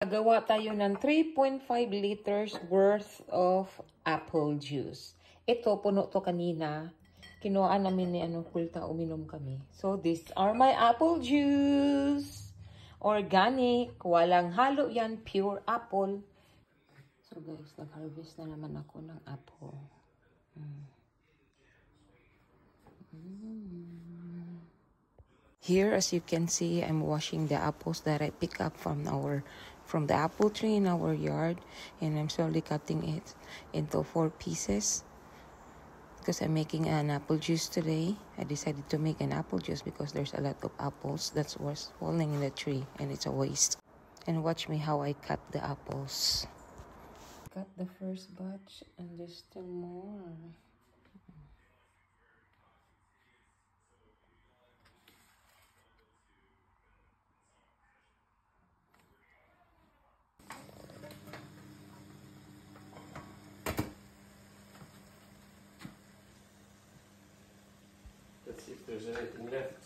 Gawa tayo ng 3.5 liters worth of apple juice. Ito, puno to kanina. Kinuhaan namin ni Kulta, uminom kami. So, these are my apple juice. Organic. Walang halo yan. Pure apple. So, guys, nag-harvest na naman ako ng apple. Here, as you can see, I'm washing the apples that I pick up from the apple tree in our yard, and I'm slowly cutting it into 4 pieces because I'm making an apple juice today. I decided to make an apple juice because there's a lot of apples that was falling in the tree, and it's a waste. And watch me how I cut the apples. Cut the first batch, and there's still more. Let's see if there's anything left.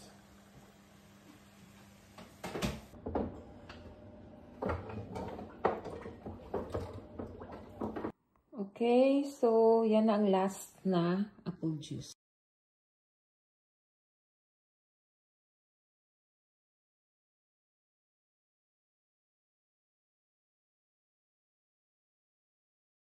Okay, so yan ang last na apple juice.